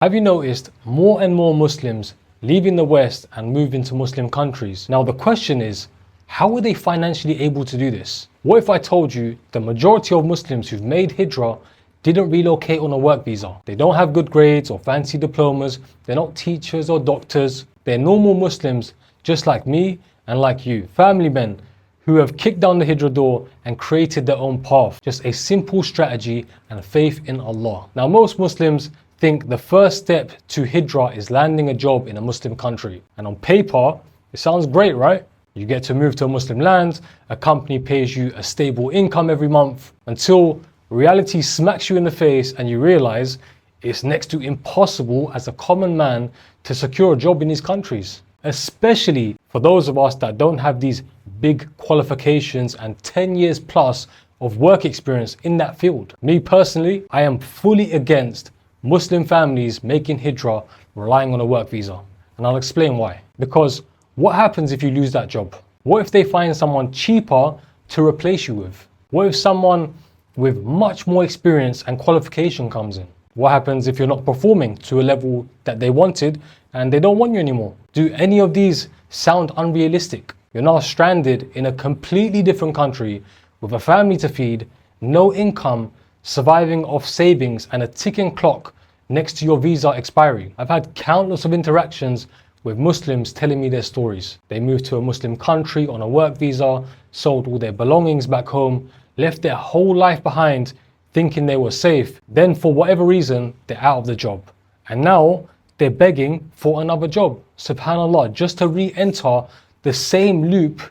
Have you noticed more and more Muslims leaving the West and moving to Muslim countries? Now the question is, how are they financially able to do this? What if I told you the majority of Muslims who've made Hijrah didn't relocate on a work visa? They don't have good grades or fancy diplomas, they're not teachers or doctors, they're normal Muslims just like me and like you, family men who have kicked down the Hijrah door and created their own path. Just a simple strategy and faith in Allah. Now most Muslims think the first step to Hijrah is landing a job in a Muslim country. And on paper, it sounds great, right? You get to move to a Muslim land, a company pays you a stable income every month, until reality smacks you in the face and you realize it's next to impossible as a common man to secure a job in these countries. Especially for those of us that don't have these big qualifications and 10 years plus of work experience in that field. Me personally, I am fully against Muslim families making Hijrah relying on a work visa. And I'll explain why. Because what happens if you lose that job? What if they find someone cheaper to replace you with? What if someone with much more experience and qualification comes in? What happens if you're not performing to a level that they wanted and they don't want you anymore? Do any of these sound unrealistic? You're now stranded in a completely different country with a family to feed, no income, surviving off savings and a ticking clock next to your visa expiry. I've had countless of interactions with Muslims telling me their stories. They moved to a Muslim country on a work visa, sold all their belongings back home, left their whole life behind thinking they were safe. Then for whatever reason, they're out of the job. And now they're begging for another job, subhanAllah, just to re-enter the same loop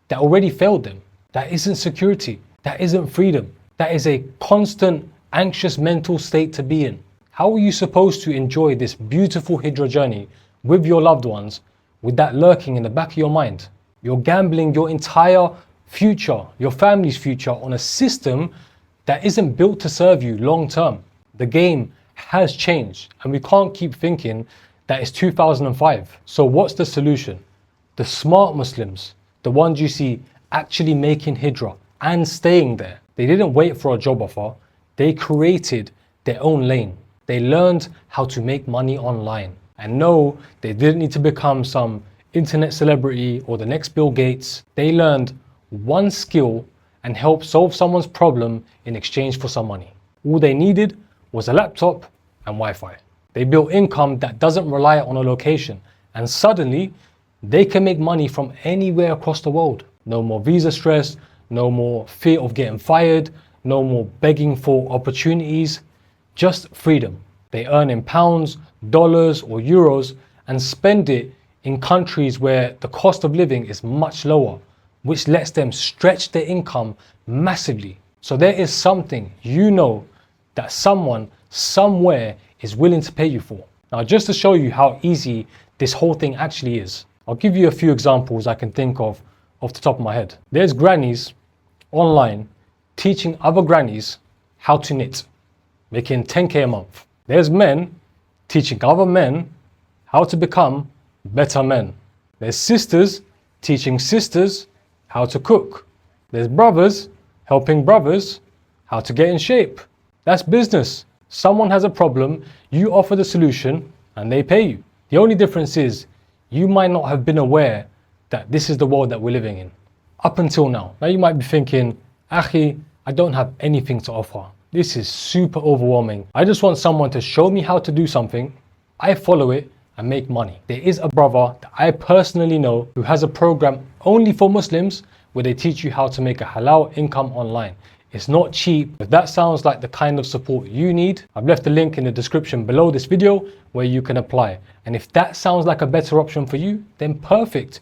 that already failed them. That isn't security. That isn't freedom. That is a constant, anxious mental state to be in. How are you supposed to enjoy this beautiful Hijrah journey with your loved ones with that lurking in the back of your mind? You're gambling your entire future, your family's future, on a system that isn't built to serve you long term. The game has changed and we can't keep thinking that it's 2005. So what's the solution? The smart Muslims, the ones you see actually making Hijrah and staying there, they didn't wait for a job offer, they created their own lane. They learned how to make money online. And no, they didn't need to become some internet celebrity or the next Bill Gates. They learned one skill and helped solve someone's problem in exchange for some money. All they needed was a laptop and Wi-Fi. They built income that doesn't rely on a location, and suddenly they can make money from anywhere across the world. No more visa stress, no more fear of getting fired, no more begging for opportunities, just freedom. They earn in pounds, dollars or euros and spend it in countries where the cost of living is much lower, which lets them stretch their income massively. So there is something you know that someone somewhere is willing to pay you for. Now just to show you how easy this whole thing actually is, I'll give you a few examples I can think of off the top of my head. There's grannies online teaching other grannies how to knit, making 10k a month. There's men teaching other men how to become better men. There's sisters teaching sisters how to cook. There's brothers helping brothers how to get in shape. That's business. Someone has a problem, you offer the solution and they pay you. The only difference is you might not have been aware that this is the world that we're living in up until now. Now you might be thinking, Akhi, I don't have anything to offer. This is super overwhelming. I just want someone to show me how to do something. I follow it and make money. There is a brother that I personally know who has a program only for Muslims where they teach you how to make a halal income online. It's not cheap. If that sounds like the kind of support you need, I've left a link in the description below this video where you can apply. And if that sounds like a better option for you, then perfect.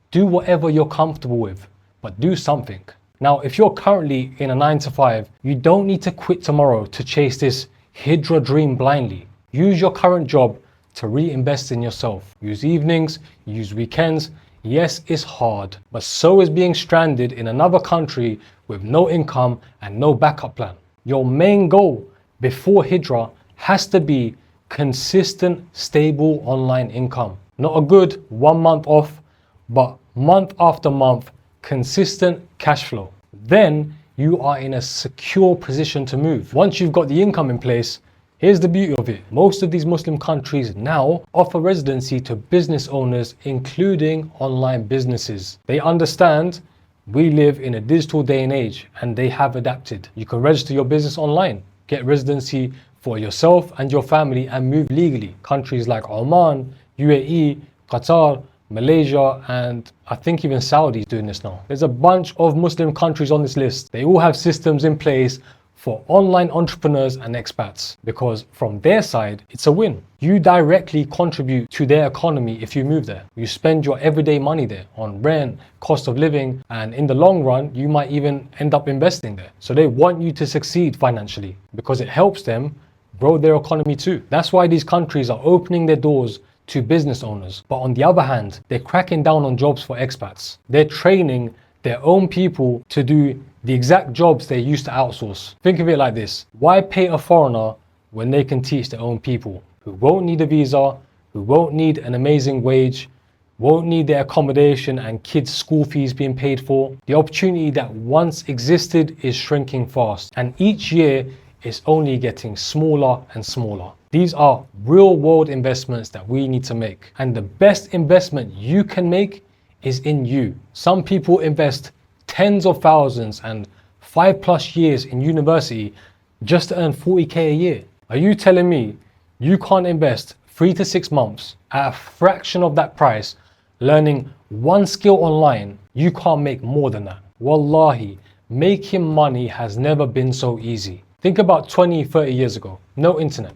Do whatever you're comfortable with, but do something. Now, if you're currently in a 9-to-5, you don't need to quit tomorrow to chase this Hijrah dream blindly. Use your current job to reinvest in yourself. Use evenings, use weekends. Yes, it's hard, but so is being stranded in another country with no income and no backup plan. Your main goal before Hijrah has to be consistent, stable online income. Not a good 1 month off, but month after month, consistent cash flow. Then you are in a secure position to move. Once you've got the income in place, Here's the beauty of it. Most of these Muslim countries now offer residency to business owners, including online businesses. They understand we live in a digital day and age, and they have adapted. You can register your business online, get residency for yourself and your family, and move legally. Countries like Oman, UAE, Qatar, Malaysia, and I think even Saudi is doing this now. There's a bunch of Muslim countries on this list. They all have systems in place for online entrepreneurs and expats, because from their side, it's a win. You directly contribute to their economy if you move there. You spend your everyday money there on rent, cost of living, and in the long run, you might even end up investing there. So they want you to succeed financially because it helps them grow their economy too. That's why these countries are opening their doors to business owners. But on the other hand, they're cracking down on jobs for expats. They're training their own people to do the exact jobs they used to outsource. Think of it like this. Why pay a foreigner when they can teach their own people who won't need a visa, who won't need an amazing wage, won't need their accommodation and kids' school fees being paid for? The opportunity that once existed is shrinking fast, and each year it's only getting smaller and smaller. These are real world investments that we need to make. And the best investment you can make is in you. Some people invest tens of thousands and 5+ years in university just to earn 40k a year. Are you telling me you can't invest 3 to 6 months at a fraction of that price learning one skill online? You can't make more than that. Wallahi, making money has never been so easy. Think about 20, 30 years ago, no internet.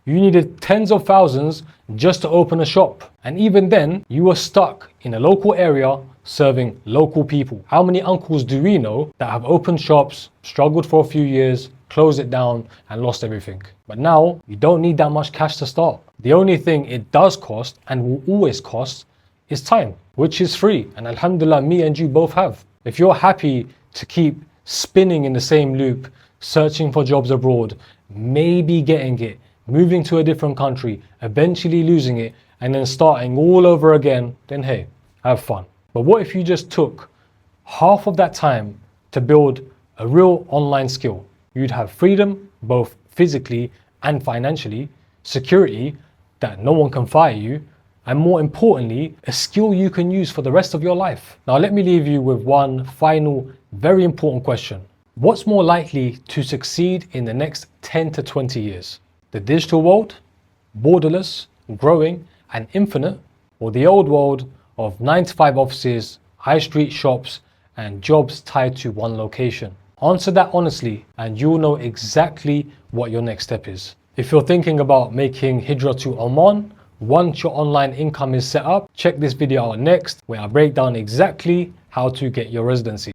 You needed tens of thousands just to open a shop. And even then, you were stuck in a local area serving local people. How many uncles do we know that have opened shops, struggled for a few years, closed it down, and lost everything? But now, you don't need that much cash to start. The only thing it does cost, and will always cost, is time, which is free. And alhamdulillah, me and you both have. If you're happy to keep spinning in the same loop, searching for jobs abroad, maybe getting it, moving to a different country, eventually losing it, and then starting all over again, then hey, have fun. But what if you just took half of that time to build a real online skill? You'd have freedom, both physically and financially, security that no one can fire you, and more importantly, a skill you can use for the rest of your life. Now let me leave you with one final, very important question. What's more likely to succeed in the next 10 to 20 years? The digital world, borderless, growing, and infinite, or the old world of 9-to-5 offices, high street shops, and jobs tied to one location? Answer that honestly, and you'll know exactly what your next step is. If you're thinking about making Hijrah to Oman, once your online income is set up, check this video out next, where I break down exactly how to get your residency.